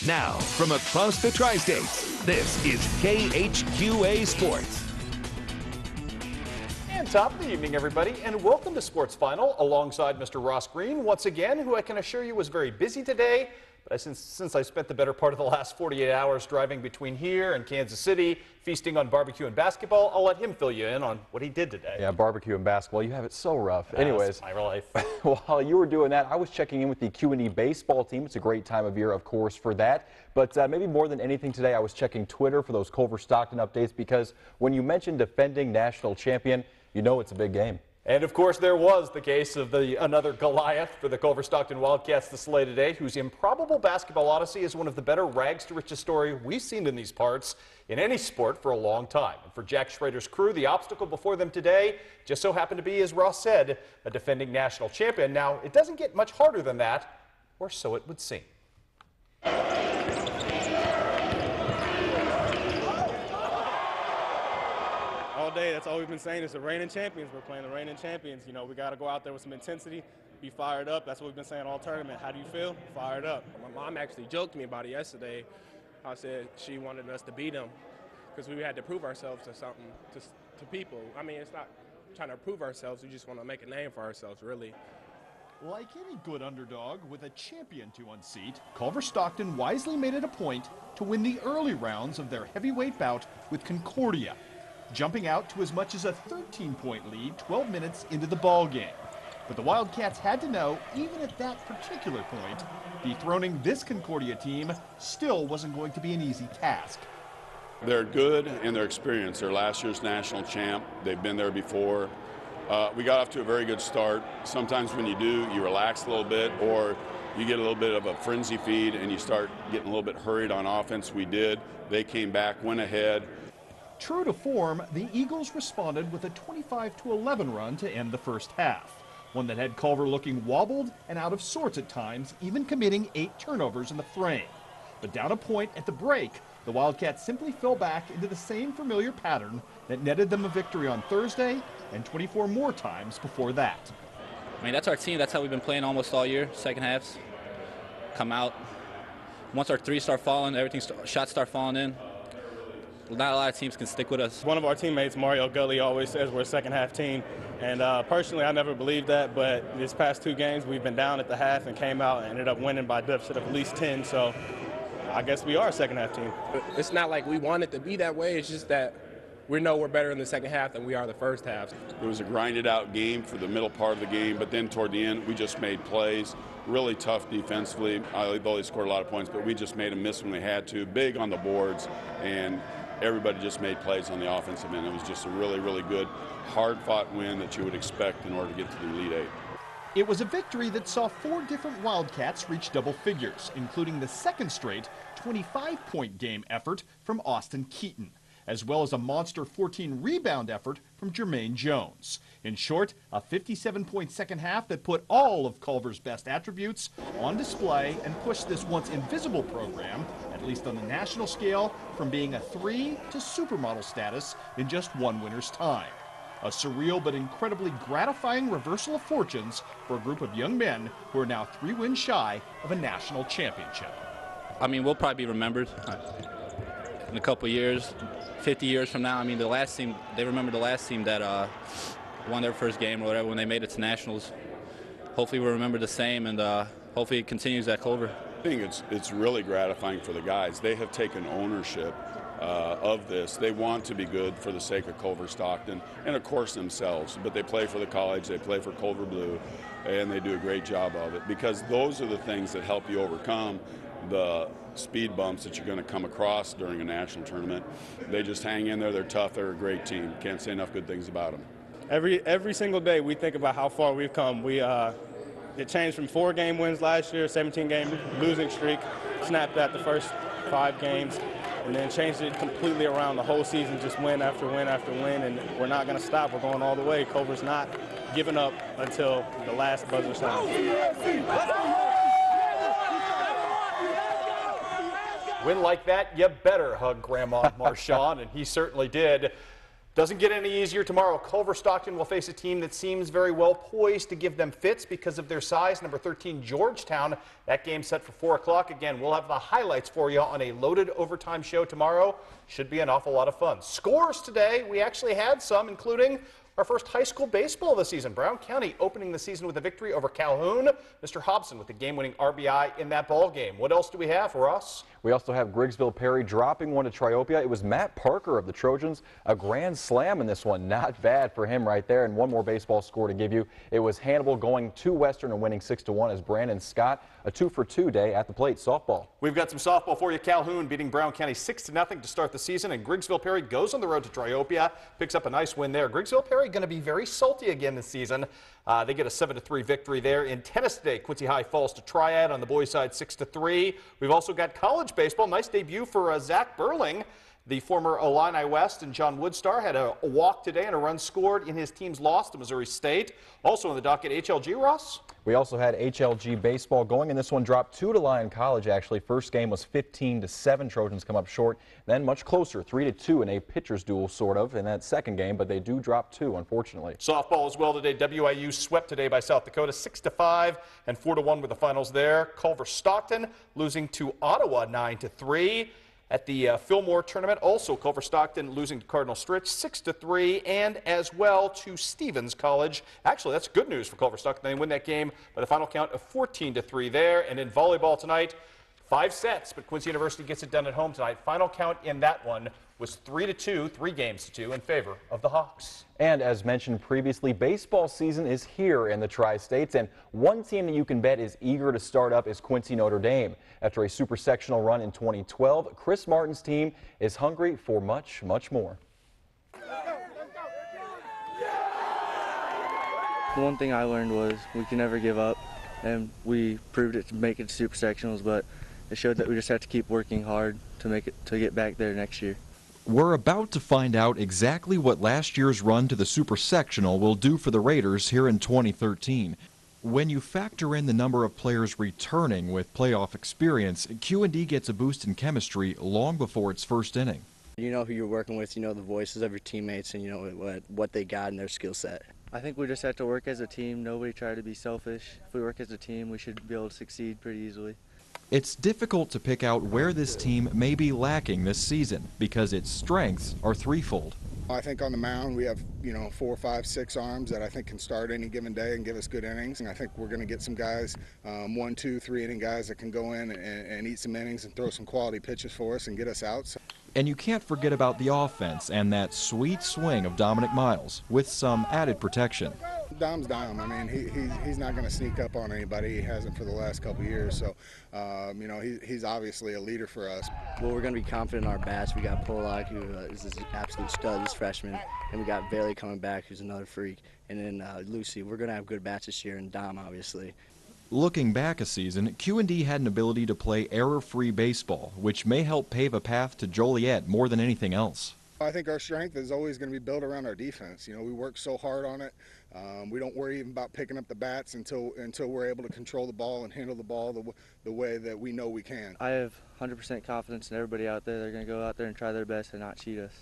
Now, from across the Tri-States, this is KHQA Sports. And top of the evening, everybody, and welcome to Sports Final alongside Mr. Ross Green once again, who I can assure you was very busy today. But since I spent the better part of the last 48 hours driving between here and Kansas City, feasting on barbecue and basketball, I'll let him fill you in on what he did today. Yeah, barbecue and basketball, you have it so rough. Anyways, my life. While you were doing that, I was checking in with the QNE baseball team. It's a great time of year, of course, for that. But maybe more than anything today, I was checking Twitter for those Culver Stockton updates, because when you mention defending national champion, you know it's a big game. And of course, there was the case of another Goliath for the Culver Stockton Wildcats this slate today, whose improbable basketball odyssey is one of the better rags to riches story we've seen in these parts in any sport for a long time. And for Jack Schrader's crew, the obstacle before them today just so happened to be, as Ross said, a defending national champion. Now, it doesn't get much harder than that, or so it would seem. All day, that's all we've been saying is the reigning champions. We're playing the reigning champions. You know, we got to go out there with some intensity, be fired up. That's what we've been saying all tournament. How do you feel? Fired up. My mom actually joked to me about it yesterday. I said she wanted us to beat them because we had to prove ourselves to something, to people. I mean, it's not trying to prove ourselves. We just want to make a name for ourselves, really. Like any good underdog with a champion to unseat, Culver Stockton wisely made it a point to win the early rounds of their heavyweight bout with Concordia, jumping out to as much as a 13-point lead 12 minutes into the ball game. But the Wildcats had to know, even at that particular point, dethroning this Concordia team still wasn't going to be an easy task. They're good and they're experienced. They're last year's national champ. They've been there before. We got off to a very good start. Sometimes when you do, you relax a little bit, or you get a little bit of a frenzy feed and you start getting a little bit hurried on offense. We did. They came back, went ahead. True to form, the Eagles responded with a 25-11 run to end the first half, one that had Culver looking wobbled and out of sorts at times, even committing 8 turnovers in the frame. But down a point at the break, the Wildcats simply fell back into the same familiar pattern that netted them a victory on Thursday and 24 more times before that. I mean, that's our team. That's how we've been playing almost all year. Second halves come out. Once our threes start falling, shots start falling in. Not a lot of teams can stick with us. One of our teammates, Mario Gully, always says we're a second-half team. And personally, I never believed that, but these past 2 games, we've been down at the half and came out and ended up winning by a deficit of at least 10. So I guess we are a second-half team. It's not like we want it to be that way. It's just that we know we're better in the second half than we are the first half. It was a grinded-out game for the middle part of the game, but then toward the end, we just made plays. Really tough defensively. They scored a lot of points, but we just made them miss when they had to. Big on the boards, and everybody just made plays on the offensive end. It was just a really, really good, hard-fought win that you would expect in order to get to the Elite Eight. It was a victory that saw 4 different Wildcats reach double figures, including the second straight 25-point game effort from Austin Keaton, as well as a monster 14-rebound effort from Jermaine Jones. In short, a 57-point second half that put all of Culver's best attributes on display and pushed this once invisible program, at least on the national scale, from being a 3 to supermodel status in just 1 winter's time. A surreal but incredibly gratifying reversal of fortunes for a group of young men who are now 3 wins shy of a national championship. I mean, we'll probably be remembered in a couple years, 50 years from now. I mean, the last team, they remember the last team that won their first game or whatever when they made it to nationals. Hopefully we'll remember the same, and hopefully it continues at Culver. I think it's really gratifying for the guys. They have taken ownership of this. They want to be good for the sake of Culver Stockton and, of course, themselves. But they play for the college, they play for Culver Blue, and they do a great job of it, because those are the things that help you overcome the speed bumps that you're going to come across during a national tournament. They just hang in there. They're tough. They're a great team. Can't say enough good things about them. Every single day we think about how far we've come. It changed from 4-game wins last year, 17-game losing streak, snapped at the first 5 games, and then changed it completely around the whole season, just win after win after win, and we're not going to stop. We're going all the way. Culver's not giving up until the last buzzer sounds. Win like that, you better hug Grandma Marchand, and he certainly did. Doesn't get any easier tomorrow. Culver Stockton will face a team that seems very well poised to give them fits because of their size. Number 13, Georgetown. That game set for 4 o'clock. Again, we'll have the highlights for you on a loaded overtime show tomorrow. Should be an awful lot of fun. Scores today, we actually had some, including our first high school baseball of the season. Brown County opening the season with a victory over Calhoun. Mr. Hobson with the game-winning RBI in that ball game. What else do we have for us? We also have Griggsville Perry dropping one to Triopia. It was Matt Parker of the Trojans. A grand slam in this one. Not bad for him right there. And one more baseball score to give you. It was Hannibal going to Western and winning 6-1 as Brandon Scott, a 2-for-2 day at the plate. Softball. We've got some softball for you. Calhoun beating Brown County 6-0 to start the season. And Griggsville Perry goes on the road to Triopia. Picks up a nice win there. Griggsville Perry going to be very salty again this season. They get a 7-3 victory there. In tennis today, Quincy High falls to Triad on the boys' side 6-3. We've also got college baseball. Nice debut for Zach Burling. The former Illini West and John Woodstar had a walk today and a run scored in his team's loss to Missouri State. Also in the docket, HLG, Ross. We also had HLG baseball going, and this one dropped 2 to Lyon College, actually. First game was 15-7. Trojans come up short. Then much closer, 3-2 in a pitcher's duel, sort of, in that second game, but they do drop 2, unfortunately. Softball as well today. WIU swept today by South Dakota, 6-5 and 4-1 were the finals there. Culver Stockton losing to Ottawa, 9-3. At the Fillmore tournament, also Culver Stockton losing to Cardinal Stritch 6-3, and as well to Stevens College. Actually, that's good news for Culver Stockton. They win that game by the final count of 14-3 there. And in volleyball tonight, 5 sets, but Quincy University gets it done at home tonight. Final count in that one was 3-2, 3 games to 2 in favor of the Hawks. And as mentioned previously, baseball season is here in the Tri-States, and one team that you can bet is eager to start up is Quincy Notre Dame. After a super sectional run in 2012, Chris Martin's team is hungry for much, much more. The one thing I learned was we can never give up, and we proved it to make it to super sectionals, but it showed that we just have to keep working hard to get back there next year. We're about to find out exactly what last year's run to the Super Sectional will do for the Raiders here in 2013. When you factor in the number of players returning with playoff experience, Q&D gets a boost in chemistry long before its first inning. You know who you're working with, you know the voices of your teammates, and you know what they got in their skill set. I think we just have to work as a team. Nobody try to be selfish. If we work as a team, we should be able to succeed pretty easily. It's difficult to pick out where this team may be lacking this season because its strengths are threefold. I think on the mound we have, 4, 5, 6 arms that I think can start any given day and give us good innings. And I think we're going to get some guys, 1, 2, 3 inning guys that can go in and eat some innings and throw some quality pitches for us and get us out. So. And you can't forget about the offense and that sweet swing of Dominic Miles with some added protection. Dom's Dom. I mean, he's not going to sneak up on anybody. He hasn't for the last couple of years. So, he's obviously a leader for us. Well, we're going to be confident in our bats. We got Polak, who is an absolute stud, this freshman. And we got Bailey coming back, who's another freak. And then Lucy. We're going to have good bats this year, and Dom, obviously. Looking back a season, Q&D had an ability to play error-free baseball, which may help pave a path to Joliet more than anything else. I think our strength is always going to be built around our defense. We work so hard on it. We don't worry even about picking up the bats until we're able to control the ball and handle the ball the way that we know we can. I have 100% confidence in everybody out there. They're going to go out there and try their best and not cheat us.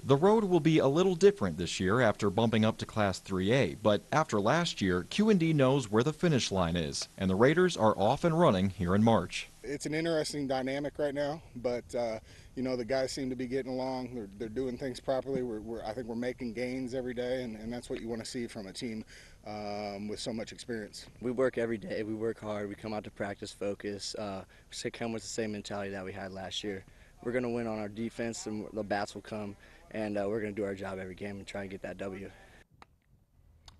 The road will be a little different this year after bumping up to Class 3A, but after last year, Q&D knows where the finish line is, and the Raiders are off and running here in March. It's an interesting dynamic right now, but the guys seem to be getting along. They're doing things properly. I think we're making gains every day, and that's what you want to see from a team with so much experience. We work every day. We work hard. We come out to practice focus. We come with the same mentality that we had last year. We're going to win on our defense, and the bats will come, and we're going to do our job every game and try and get that W.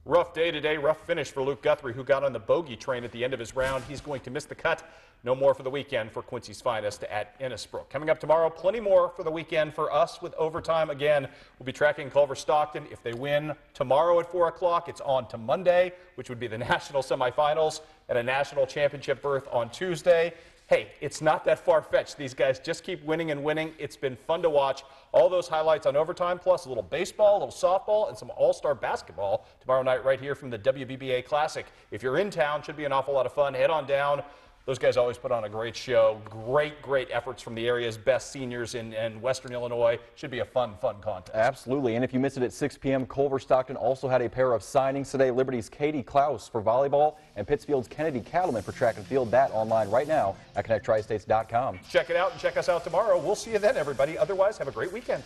Rough day today, rough finish for Luke Guthrie, who got on the bogey train at the end of his round. He's going to miss the cut. No more for the weekend for Quincy's finest at Innisbrook. Coming up tomorrow, plenty more for the weekend for us with overtime. Again, we'll be tracking Culver Stockton. If they win tomorrow at 4 o'clock, it's on to Monday, which would be the national semifinals, and a national championship berth on Tuesday. Hey, it's not that far-fetched. These guys just keep winning and winning. It's been fun to watch. All those highlights on overtime, plus a little baseball, a little softball, and some all-star basketball tomorrow night right here from the WBBA Classic. If you're in town, should be an awful lot of fun. Head on down Those guys always put on a great show. Great efforts from the area's best seniors in Western Illinois. Should be a fun contest. Absolutely. And if you missed it at 6 p.m., Culver Stockton also had a pair of signings today. Liberty's Katie Klaus for volleyball and Pittsfield's Kennedy Cattleman for track and field. That online right now at ConnectTriStates.com. Check it out and check us out tomorrow. We'll see you then, everybody. Otherwise, have a great weekend.